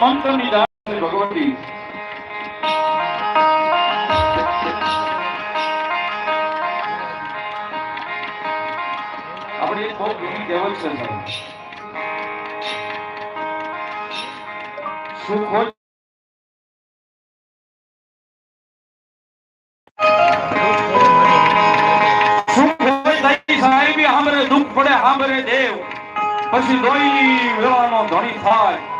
મંત્રની ભગવતી આપણે એક બહુ જૂની કહેવત છે સુખ હોય સાહેબી હામરે દુઃખ પડે હામરે દેવ પછી દોઈ વેળાનો ધણી થાય